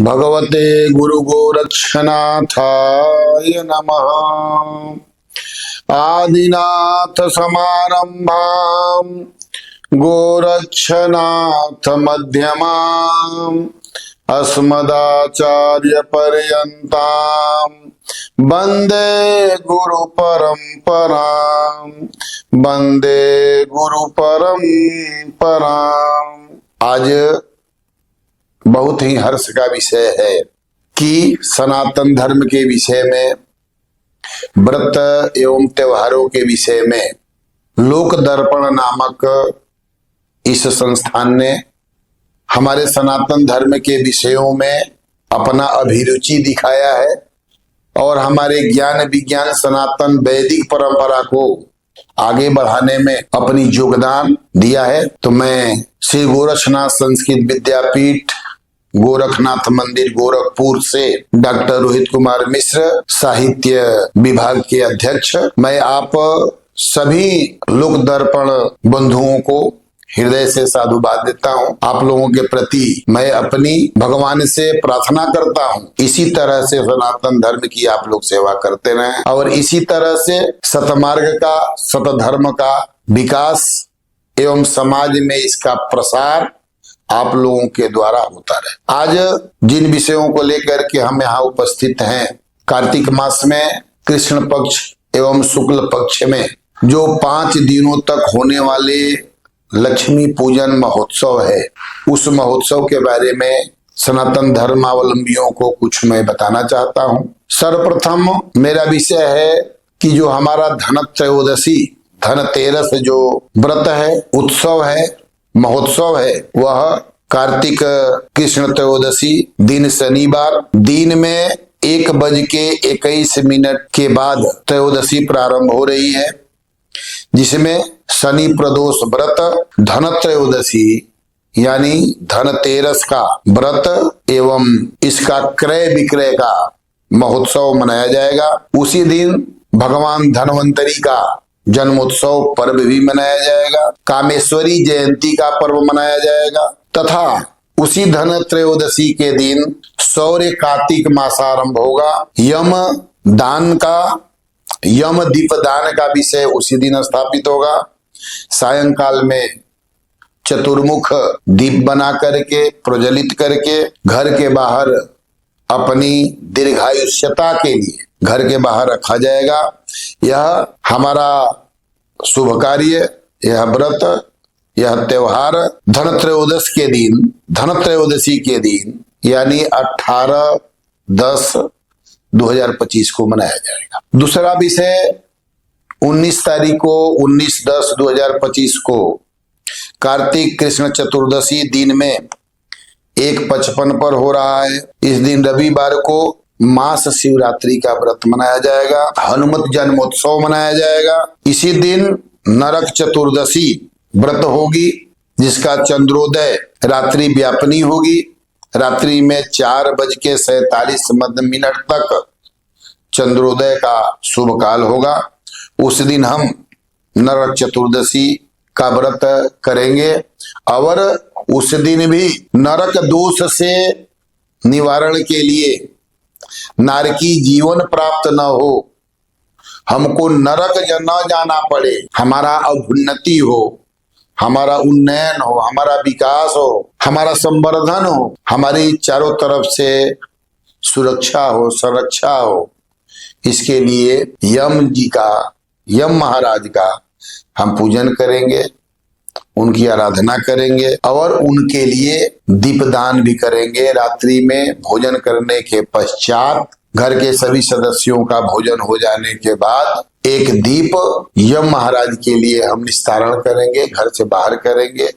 भगवते गुरु गोरक्षनाथाय नमः। आदिनाथ समारंभां गोरक्षनाथ मध्यमाम् अस्मदाचार्य पर्यन्तां वंदे गुरु परंपरां वंदे गुरु परंपरां। आज बहुत ही हर्ष का विषय है कि सनातन धर्म के विषय में, व्रत एवं त्योहारों के विषय में लोक दर्पण नामक इस संस्थान ने हमारे सनातन धर्म के विषयों में अपना अभिरुचि दिखाया है और हमारे ज्ञान विज्ञान सनातन वैदिक परंपरा को आगे बढ़ाने में अपनी योगदान दिया है। तो मैं श्री गोरक्षनाथ संस्कृत विद्यापीठ गोरखनाथ मंदिर गोरखपुर से डॉक्टर रोहित कुमार मिश्र, साहित्य विभाग के अध्यक्ष, मैं आप सभी लोक दर्पण बंधुओं को हृदय से साधुवाद देता हूँ। आप लोगों के प्रति मैं अपनी भगवान से प्रार्थना करता हूँ, इसी तरह से सनातन धर्म की आप लोग सेवा करते रहें और इसी तरह से सतमार्ग का, सतधर्म का विकास एवं समाज में इसका प्रसार आप लोगों के द्वारा होता रहे। आज जिन विषयों को लेकर के हम यहाँ उपस्थित हैं, कार्तिक मास में कृष्ण पक्ष एवं शुक्ल पक्ष में जो 5 दिनों तक होने वाले लक्ष्मी पूजन महोत्सव है, उस महोत्सव के बारे में सनातन धर्मावलंबियों को कुछ मैं बताना चाहता हूँ। सर्वप्रथम मेरा विषय है कि जो हमारा धनत्रयोदशी, धनतेरस जो व्रत है, उत्सव है, महोत्सव है, वह कार्तिक कृष्ण त्रयोदशी दिन शनिवार दिन में 1:21 के बाद त्रयोदशी प्रारंभ हो रही है, जिसमें शनि प्रदोष व्रत, धनत्रयोदशी यानी धनतेरस का व्रत एवं इसका क्रय विक्रय का महोत्सव मनाया जाएगा। उसी दिन भगवान धन्वंतरी का जन्मोत्सव पर्व भी मनाया जाएगा, कामेश्वरी जयंती का पर्व मनाया जाएगा तथा उसी धन त्रयोदशी के दिन सौर्य कार्तिक मासारंभ होगा। यम दीपदान का विषय उसी दिन स्थापित होगा। सायंकाल में चतुर्मुख दीप बना करके प्रज्वलित करके घर के बाहर अपनी दीर्घायुष्यता के लिए घर के बाहर रखा जाएगा। यह हमारा शुभ कार्य, यह व्रत, यह त्योहार धनत्रयोदशी के दिन यानी 18/10/2025 को मनाया जाएगा। दूसरा विषय 19/10/2025 को कार्तिक कृष्ण चतुर्दशी दिन में 1:55 पर हो रहा है। इस दिन रविवार को मास शिवरात्रि का व्रत मनाया जाएगा, हनुमत जन्मोत्सव मनाया जाएगा। इसी दिन नरक चतुर्दशी व्रत होगी, जिसका चंद्रोदय रात्रि व्यापनी होगी। रात्रि में 4:47 तक चंद्रोदय का शुभ काल होगा। उस दिन हम नरक चतुर्दशी का व्रत करेंगे और उस दिन भी नरक दोष से निवारण के लिए, नरकी जीवन प्राप्त न हो, हमको नरक न जाना पड़े, हमारा अभ्युन्नति हो, हमारा उन्नयन हो, हमारा विकास हो, हमारा संवर्धन हो, हमारी चारों तरफ से सुरक्षा हो, संरक्षा हो, इसके लिए यम महाराज का हम पूजन करेंगे, उनकी आराधना करेंगे और उनके लिए दीपदान भी करेंगे। रात्रि में भोजन करने के पश्चात घर के सभी सदस्यों का भोजन हो जाने के बाद एक दीप यम महाराज के लिए हम निस्तारण करेंगे, घर से बाहर करेंगे,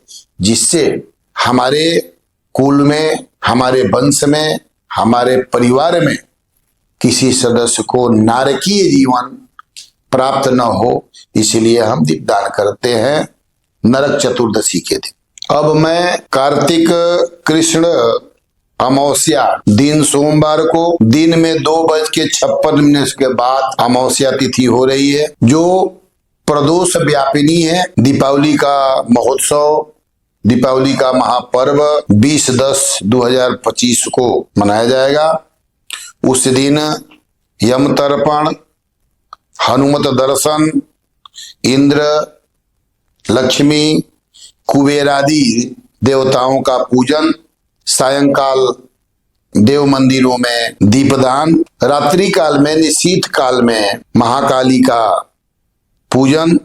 जिससे हमारे कुल में, हमारे वंश में, हमारे परिवार में किसी सदस्य को नारकीय जीवन प्राप्त न हो, इसलिए हम दीपदान करते हैं नरक चतुर्दशी के दिन। अब मैं कार्तिक कृष्ण अमावस्या दिन सोमवार को दिन में 2:56 के बाद अमावस्या तिथि हो रही है, जो प्रदोष व्यापिनी है। दीपावली का महोत्सव दीपावली का महापर्व 20/10/2025 को मनाया जाएगा। उस दिन यम तर्पण, हनुमत दर्शन, इंद्र, लक्ष्मी, कुबेर आदि देवताओं का पूजन, सायंकाल देव मंदिरों में दीपदान, रात्रि काल में निशीथ काल में महाकाली का पूजन,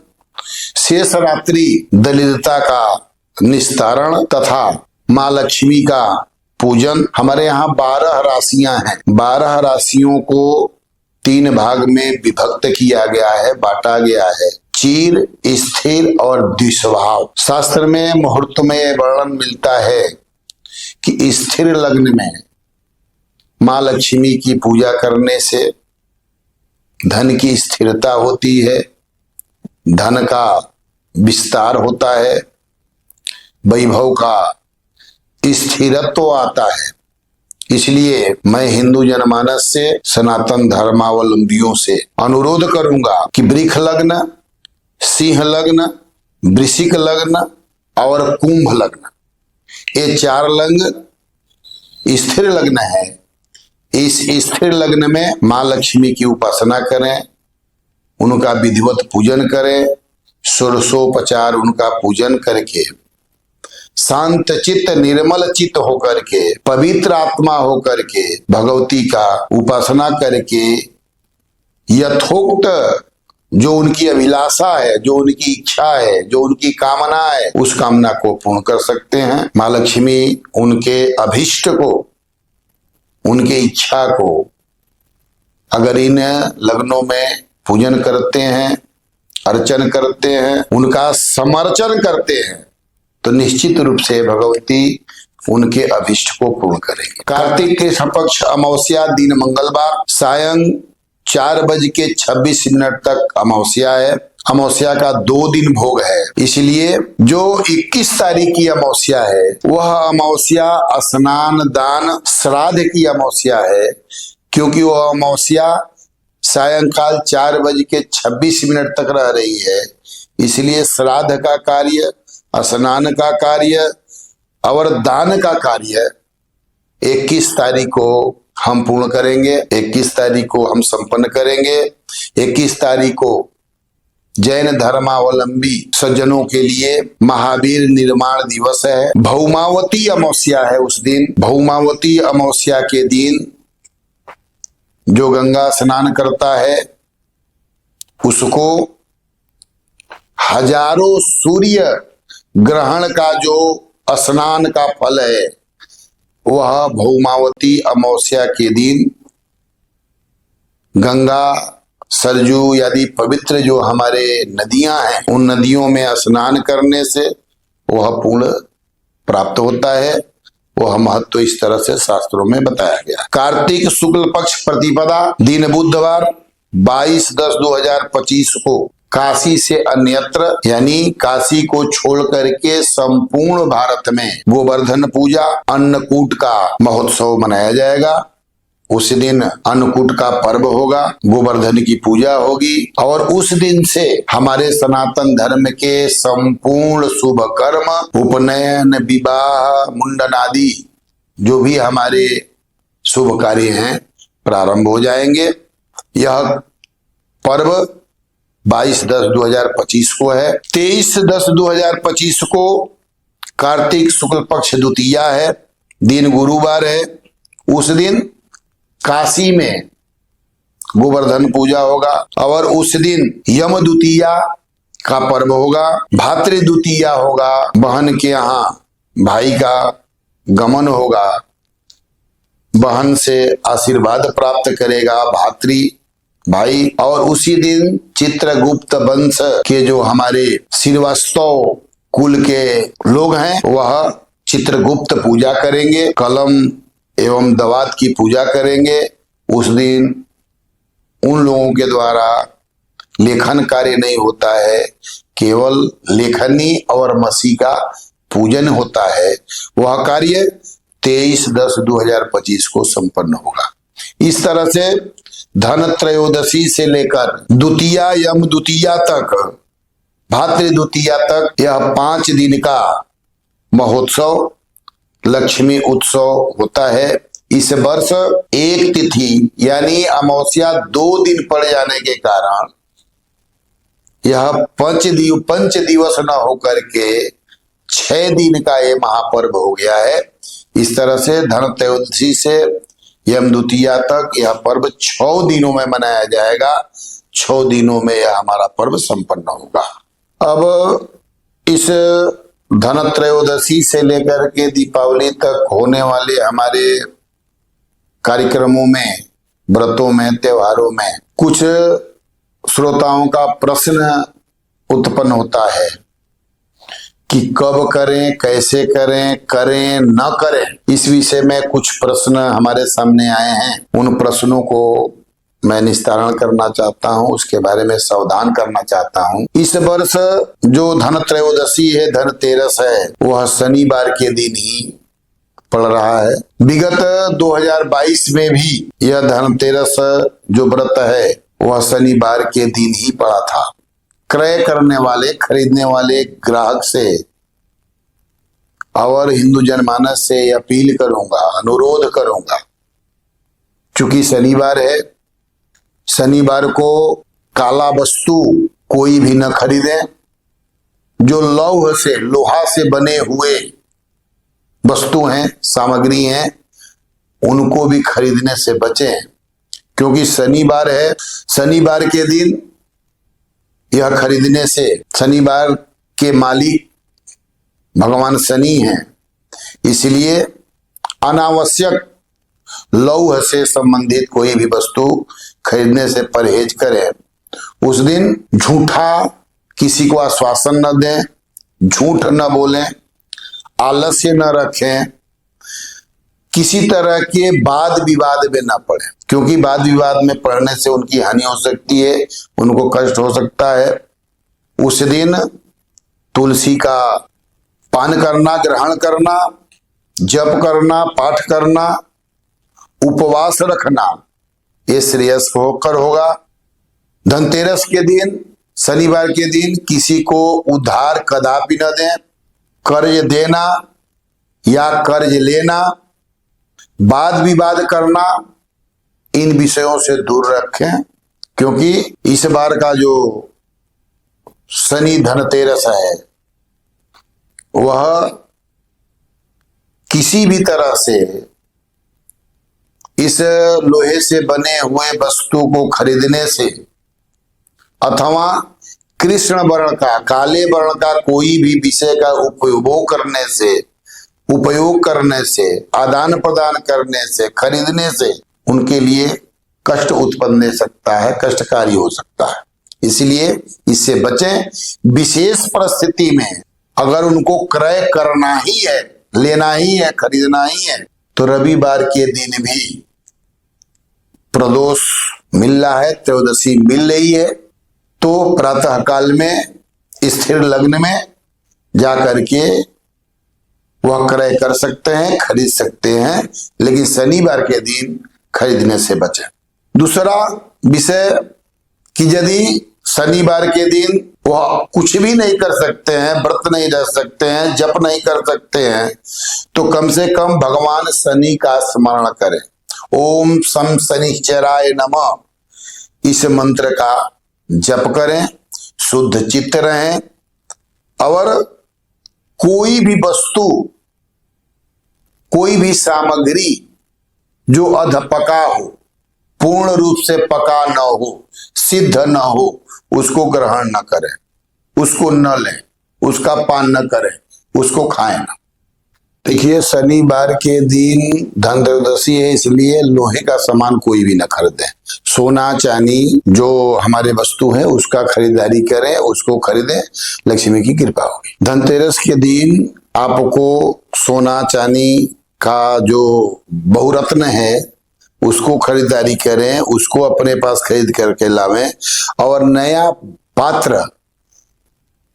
शेष रात्रि दरिद्रता का निस्तारण तथा माँ लक्ष्मी का पूजन। हमारे यहाँ 12 राशियां हैं। 12 राशियों को 3 भाग में विभक्त किया गया है, बांटा गया है, चीर, स्थिर और द्विस्वभाव। शास्त्र में मुहूर्त में वर्णन मिलता है कि स्थिर लग्न में माँ लक्ष्मी की पूजा करने से धन की स्थिरता होती है, धन का विस्तार होता है, वैभव का स्थिरत्व आता है। इसलिए मैं हिंदू जनमानस से, सनातन धर्मावलंबियों से अनुरोध करूंगा कि वृक्ष लग्न, सिंह लग्न, वृश्चिक लग्न और कुंभ लग्न, ये 4 लग्न स्थिर लग्न है। इस स्थिर लग्न में माँ लक्ष्मी की उपासना करें, उनका विधिवत पूजन करें, षोडशोपचार उनका पूजन करके शांत चित्त, निर्मल चित्त होकर के, पवित्र आत्मा होकर के भगवती का उपासना करके यथोक्त जो उनकी अभिलाषा है, जो उनकी इच्छा है, जो उनकी कामना है, उस कामना को पूर्ण कर सकते हैं। माँ लक्ष्मी उनके अभिष्ट को, उनके इच्छा को अगर इन लग्नों में पूजन करते हैं, अर्चन करते हैं, उनका समर्चन करते हैं, तो निश्चित रूप से भगवती उनके अभिष्ट को पूर्ण करेंगे। कार्तिक के पक्ष अमावस्या दिन मंगलवार सायं 4:26 तक अमावस्या है। अमावस्या का 2 दिन भोग है, इसलिए जो 21 तारीख की अमावस्या है वह अमावस्या स्नान दान श्राद्ध की अमावस्या है, क्योंकि वह अमावस्या सायंकाल 4:26 तक रह रही है। इसलिए श्राद्ध का कार्य, स्नान का कार्य और दान का कार्य 21 तारीख को हम पूर्ण करेंगे, 21 तारीख को हम संपन्न करेंगे। 21 तारीख को जैन धर्मावलंबी सज्जनों के लिए महावीर निर्माण दिवस है। भौमावती अमावस्या है उस दिन। भौमावती अमावस्या के दिन जो गंगा स्नान करता है उसको हजारों सूर्य ग्रहण का जो स्नान का फल है वह भौमावती अमावस्या के दिन गंगा, सरजू आदि पवित्र जो हमारे नदियां हैं उन नदियों में स्नान करने से वह पुण्य प्राप्त होता है। वह महत्व इस तरह से शास्त्रों में बताया गया। कार्तिक शुक्ल पक्ष प्रतिपदा दिन बुधवार 22/10/2025 को काशी से अन्यत्र यानी काशी को छोड़ करके संपूर्ण भारत में गोवर्धन पूजा अन्नकूट का महोत्सव मनाया जाएगा। उस दिन अन्नकूट का पर्व होगा, गोवर्धन की पूजा होगी और उस दिन से हमारे सनातन धर्म के संपूर्ण शुभ कर्म, उपनयन, विवाह, मुंडन आदि जो भी हमारे शुभ कार्य हैं प्रारंभ हो जाएंगे। यह पर्व 22/10/2025 को है। 23/10/2025 को कार्तिक शुक्ल पक्ष द्वितीया है, दिन गुरुवार है। उस दिन काशी में गोवर्धन पूजा होगा और उस दिन यम द्वितीया का पर्व होगा। भातृ द्वितीया होगा, बहन के यहाँ भाई का गमन होगा, बहन से आशीर्वाद प्राप्त करेगा भातृ भाई। और उसी दिन चित्रगुप्त वंश के जो हमारे श्रीवास्तव कुल के लोग हैं वह चित्रगुप्त पूजा करेंगे, कलम एवं दवात की पूजा करेंगे। उस दिन उन लोगों के द्वारा लेखन कार्य नहीं होता है, केवल लेखनी और मसी का पूजन होता है। वह कार्य 23/10/2025 को संपन्न होगा। इस तरह से धन त्रयोदशी से लेकर द्वितीया यम द्वितीया तक, भातृ द्वितीया तक यह 5 दिन का महोत्सव, लक्ष्मी उत्सव होता है। इस वर्ष एक तिथि यानी अमावस्या 2 दिन पड़ जाने के कारण यह पंच दिवस न होकर के 6 दिन का ये महापर्व हो गया है। इस तरह से धनत्रयोदशी से यम द्वितीया तक यह पर्व 6 दिनों में मनाया जाएगा। 6 दिनों में यह हमारा पर्व संपन्न होगा। अब इस धनत्रयोदशी से लेकर के दीपावली तक होने वाले हमारे कार्यक्रमों में, व्रतों में, त्योहारों में कुछ श्रोताओं का प्रश्न उत्पन्न होता है कि कब करें, कैसे करें, करें न करें। इस विषय में कुछ प्रश्न हमारे सामने आए हैं। उन प्रश्नों को मैं निस्तारण करना चाहता हूं, उसके बारे में सावधान करना चाहता हूं। इस वर्ष जो धनत्रयोदशी है, धनतेरस है, वह शनिवार के दिन ही पड़ रहा है। विगत 2022 में भी यह धनतेरस जो व्रत है वह शनिवार के दिन ही पड़ा था। क्रय करने वाले, खरीदने वाले ग्राहक से और हिंदू जनमानस से अपील करूंगा, अनुरोध करूंगा, चूंकि शनिवार है, शनिवार को काला वस्तु कोई भी न खरीदे। जो लौह से, लोहा से बने हुए वस्तु हैं, सामग्री हैं, उनको भी खरीदने से बचें, क्योंकि शनिवार है। शनिवार के दिन यह खरीदने से, शनिवार के मालिक भगवान शनि हैं, इसलिए अनावश्यक लौह से संबंधित कोई भी वस्तु खरीदने से परहेज करें। उस दिन झूठा किसी को आश्वासन न दें, झूठ न बोलें, आलस्य न रखें, किसी तरह के वाद विवाद में न पड़े, क्योंकि वाद विवाद में पड़ने से उनकी हानि हो सकती है, उनको कष्ट हो सकता है। उस दिन तुलसी का पान करना, ग्रहण करना, जप करना, पाठ करना, उपवास रखना, ये श्रेयस होकर होगा। धनतेरस के दिन, शनिवार के दिन किसी को उधार कदापि न दें। कर्ज देना या कर्ज लेना, वाद विवाद करना, इन विषयों से दूर रखें, क्योंकि इस बार का जो शनि धनतेरस है वह किसी भी तरह से इस लोहे से बने हुए वस्तु को खरीदने से अथवा कृष्ण वर्ण का, काले वर्ण का कोई भी विषय का उपयोग करने से, आदान प्रदान करने से, खरीदने से उनके लिए कष्ट उत्पन्न दे सकता है, कष्टकारी हो सकता है। इसलिए इससे बचें। विशेष परिस्थिति में अगर उनको क्रय करना ही है, लेना ही है, खरीदना ही है, तो रविवार के दिन भी प्रदोष मिल रहा है, त्रयोदशी मिल रही है, तो प्रातः काल में स्थिर लग्न में जाकर के वह क्रय कर सकते हैं, खरीद सकते हैं, लेकिन शनिवार के दिन खरीदने से बचें। दूसरा विषय कि यदि शनिवार के दिन वह कुछ भी नहीं कर सकते हैं, व्रत नहीं रह सकते हैं, जप नहीं कर सकते हैं, तो कम से कम भगवान शनि का स्मरण करें। ओम सम शनिश्चराय नमः, इस मंत्र का जप करें, शुद्ध चित्त रहें, और कोई भी वस्तु, कोई भी सामग्री जो अधपका हो, पूर्ण रूप से पका न हो, सिद्ध न हो, उसको ग्रहण न करें, उसको न लें, उसका पान न करें, उसको खाएं ना। देखिए, शनिवार के दिन धनत्रयोदशी है, इसलिए लोहे का सामान कोई भी न खरीदें। सोना चांदी जो हमारे वस्तु है उसका खरीदारी करें, उसको खरीदें, लक्ष्मी की कृपा होगी। धनतेरस के दिन आपको सोना चांदी का जो बहुरत्न है उसको खरीदारी करें, उसको अपने पास खरीद करके लावें, और नया पात्र,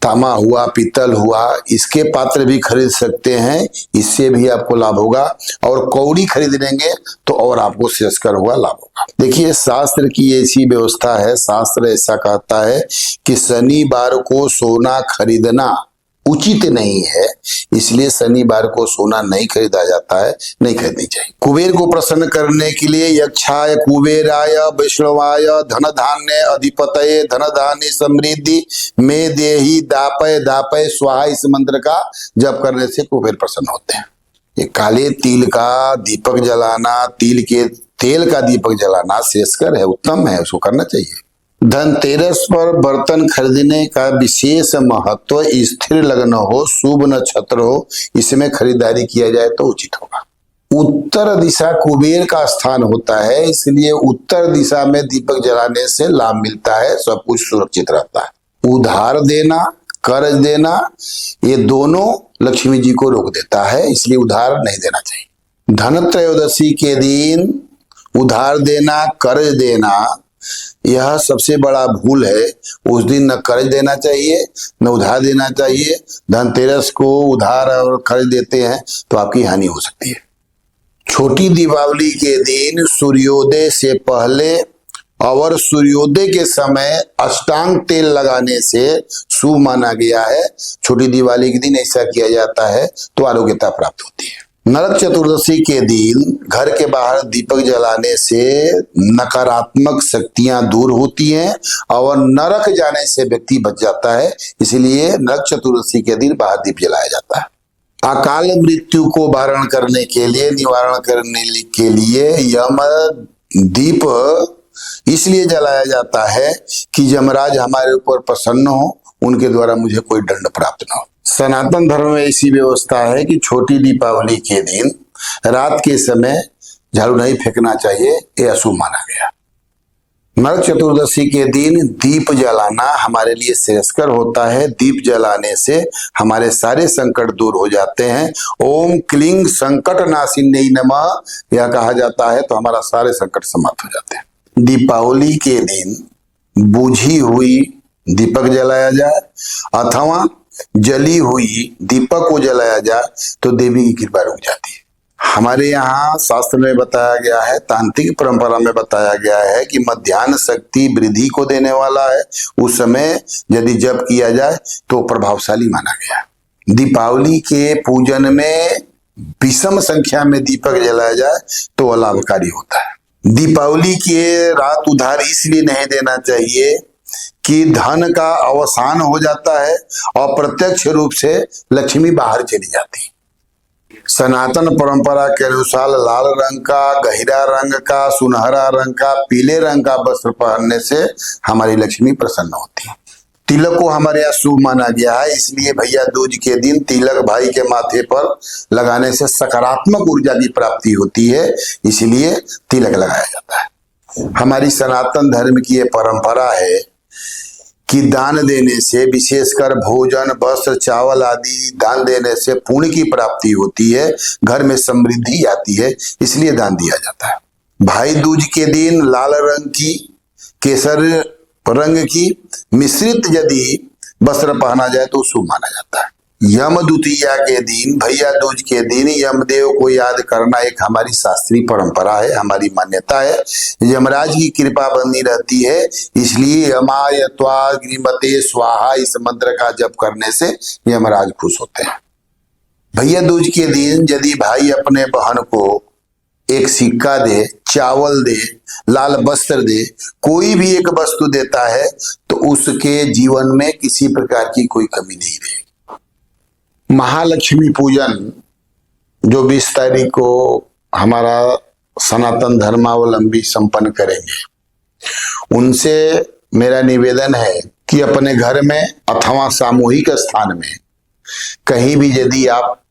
तांबा हुआ, पीतल हुआ, इसके पात्र भी खरीद सकते हैं, इससे भी आपको लाभ होगा। और कौड़ी खरीद लेंगे तो और आपको श्रेयस्कर होगा, लाभ होगा। देखिए, शास्त्र की ऐसी व्यवस्था है, शास्त्र ऐसा कहता है कि शनिवार को सोना खरीदना उचित नहीं है, इसलिए शनिवार को सोना नहीं खरीदा जाता है, नहीं खरीदनी चाहिए। कुबेर को प्रसन्न करने के लिए यक्षाय कुबेराय वैष्णवाय धन धान्य अधिपतये धन धान्य समृद्धि में देही दापय दापय स्वाहा इस मंत्र का जप करने से कुबेर प्रसन्न होते हैं। ये काले तिल का दीपक जलाना, तिल के तेल का दीपक जलाना श्रेयस्कर है, उत्तम है, उसको करना चाहिए। धनतेरस पर बर्तन खरीदने का विशेष महत्व, स्थिर लग्न हो, शुभ नक्षत्र हो, इसमें खरीदारी किया जाए तो उचित होगा। उत्तर दिशा कुबेर का स्थान होता है, इसलिए उत्तर दिशा में दीपक जलाने से लाभ मिलता है, सब कुछ सुरक्षित रहता है। उधार देना, कर्ज देना, ये दोनों लक्ष्मी जी को रोक देता है, इसलिए उधार नहीं देना चाहिए। धन त्रयोदशी के दिन उधार देना, कर्ज देना, यह सबसे बड़ा भूल है। उस दिन न कर्ज देना चाहिए न उधार देना चाहिए। धनतेरस को उधार और कर्ज देते हैं तो आपकी हानि हो सकती है। छोटी दीपावली के दिन सूर्योदय से पहले और सूर्योदय के समय अष्टांग तेल लगाने से शुभ माना गया है। छोटी दिवाली के दिन ऐसा किया जाता है तो आरोग्यता प्राप्त होती है। नरक चतुर्दशी के दिन घर के बाहर दीपक जलाने से नकारात्मक शक्तियां दूर होती हैं और नरक जाने से व्यक्ति बच जाता है, इसलिए नरक चतुर्दशी के दिन बाहर दीप जलाया जाता है। अकाल मृत्यु को वारण करने के लिए, निवारण करने के लिए यम दीप इसलिए जलाया जाता है कि यमराज हमारे ऊपर प्रसन्न हो, उनके द्वारा मुझे कोई दंड प्राप्त न हो। सनातन धर्म में ऐसी व्यवस्था है कि छोटी दीपावली के दिन रात के समय झाड़ू नहीं फेंकना चाहिए, यह अशुभ माना गया। नरक चतुर्दशी के दिन दीप जलाना हमारे लिए श्रेयस्कर होता है। दीप जलाने से हमारे सारे संकट दूर हो जाते हैं। ओम क्लीं संकट नाशिन्यै नमः यह कहा जाता है तो हमारा सारे संकट समाप्त हो जाते हैं। दीपावली के दिन बुझी हुई दीपक जलाया जाए अथवा जली हुई दीपक को जलाया जाए तो देवी की कृपा रुक जाती है। हमारे यहाँ शास्त्र में बताया गया है, तांत्रिक परंपरा में बताया गया है कि मध्याह्न शक्ति वृद्धि को देने वाला है। उस समय यदि जप किया जाए तो प्रभावशाली माना गया है। दीपावली के पूजन में विषम संख्या में दीपक जलाया जाए तो अलाभकारी होता है। दीपावली के रात उधार इसलिए नहीं देना चाहिए कि धन का अवसान हो जाता है और प्रत्यक्ष रूप से लक्ष्मी बाहर चली जाती। सनातन परंपरा के अनुसार लाल रंग का, गहरा रंग का, सुनहरा रंग का, पीले रंग का वस्त्र पहनने से हमारी लक्ष्मी प्रसन्न होती है। तिलक को हमारे यहाँ शुभ माना गया है, इसलिए भैया दूज के दिन तिलक भाई के माथे पर लगाने से सकारात्मक ऊर्जा की प्राप्ति होती है, इसलिए तिलक लगाया जाता है। हमारी सनातन धर्म की यह परंपरा है कि दान देने से, विशेषकर भोजन, वस्त्र, चावल आदि दान देने से पुण्य की प्राप्ति होती है, घर में समृद्धि आती है, इसलिए दान दिया जाता है। भाई दूज के दिन लाल रंग की, केसर रंग की मिश्रित यदि वस्त्र पहना जाए तो शुभ माना जाता है। यम द्वितीया के दिन, भैया दूज के दिन यमदेव को याद करना एक हमारी शास्त्रीय परंपरा है, हमारी मान्यता है। यमराज की कृपा बनी रहती है, इसलिए यमाय त्वा ग्रीमते स्वाहा इस मंत्र का जप करने से यमराज खुश होते हैं। भैया दूज के दिन यदि भाई अपने बहन को एक सिक्का दे, चावल दे, लाल वस्त्र दे, कोई भी एक वस्तु देता है तो उसके जीवन में किसी प्रकार की कोई कमी नहीं रहेगी। महालक्ष्मी पूजन जो 20 तारीख को हमारा सनातन धर्मावलंबी संपन्न करेंगे, उनसे मेरा निवेदन है कि अपने घर में अथवा सामूहिक स्थान में कहीं भी यदि आप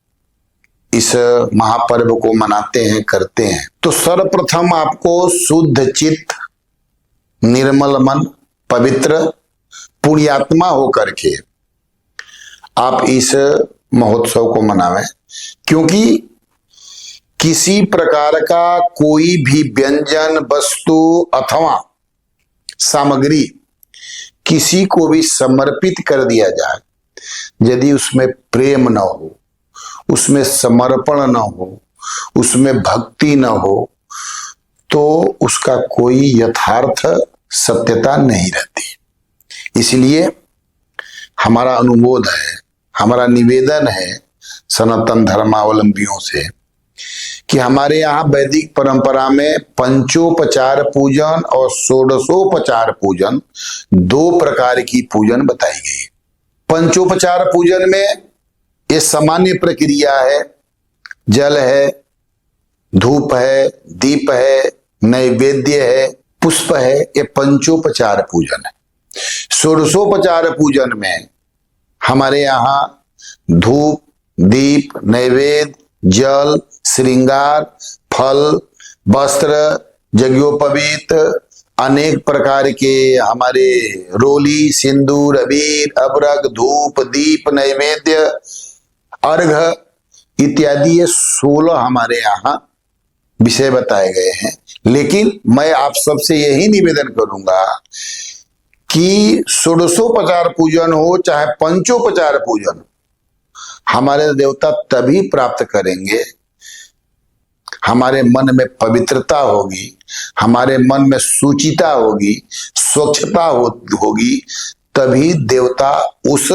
इस महापर्व को मनाते हैं, करते हैं, तो सर्वप्रथम आपको शुद्ध चित्त, निर्मल मन, पवित्र पुण्यात्मा होकर के आप इस महोत्सव को मनावें, क्योंकि किसी प्रकार का कोई भी व्यंजन, वस्तु अथवा सामग्री किसी को भी समर्पित कर दिया जाए, यदि उसमें प्रेम न हो, उसमें समर्पण न हो, उसमें भक्ति न हो, तो उसका कोई यथार्थ सत्यता नहीं रहती। इसलिए हमारा अनुरोध है हमारा निवेदन है सनातन धर्मावलंबियों से कि हमारे यहाँ वैदिक परंपरा में पंचोपचार पूजन और षोडशोपचार पूजन 2 प्रकार की पूजन बताई गई। पंचोपचार पूजन में ये सामान्य प्रक्रिया है, जल है, धूप है, दीप है, नैवेद्य है, पुष्प है, ये पंचोपचार पूजन है। षोडशोपचार पूजन में हमारे यहाँ धूप, दीप, नैवेद्य, जल, श्रृंगार, फल, वस्त्र, यज्ञोपवीत, अनेक प्रकार के हमारे रोली, सिंदूर, अबीर, अबरग, धूप, दीप, नैवेद्य, अर्घ इत्यादि ये 16 हमारे यहाँ विषय बताए गए हैं। लेकिन मैं आप सबसे यही निवेदन करूंगा कि षोडशोपचार पूजन हो चाहे पंचोपचार पूजन, हमारे देवता तभी प्राप्त करेंगे, हमारे मन में पवित्रता होगी, हमारे मन में शुचिता होगी, स्वच्छता होगी, तभी देवता उस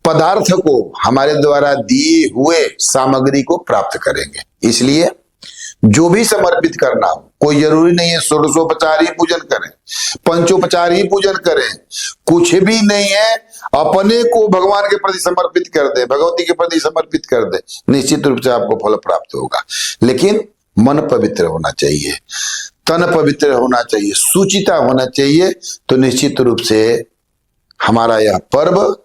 पदार्थ को, हमारे द्वारा दिए हुए सामग्री को प्राप्त करेंगे। इसलिए जो भी समर्पित करना हो, कोई जरूरी नहीं है षोडशोपचार ही पूजन करें, पंचोपचार ही पूजन करें, कुछ भी नहीं है, अपने को भगवान के प्रति समर्पित कर दे, भगवती के प्रति समर्पित कर दे, निश्चित रूप से आपको फल प्राप्त होगा। लेकिन मन पवित्र होना चाहिए, तन पवित्र होना चाहिए, सुचिता होना चाहिए, तो निश्चित रूप से हमारा यह पर्व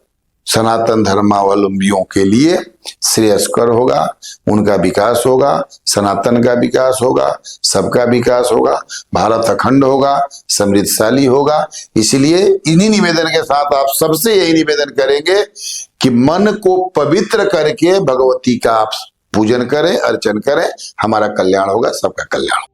सनातन धर्मावलंबियों के लिए श्रेयस्कर होगा, उनका विकास होगा, सनातन का विकास होगा, सबका विकास होगा, भारत अखंड होगा, समृद्धशाली होगा। इसलिए इन्हीं निवेदन के साथ आप सबसे यही निवेदन करेंगे कि मन को पवित्र करके भगवती का आप पूजन करें, अर्चन करें, हमारा कल्याण होगा, सबका कल्याण।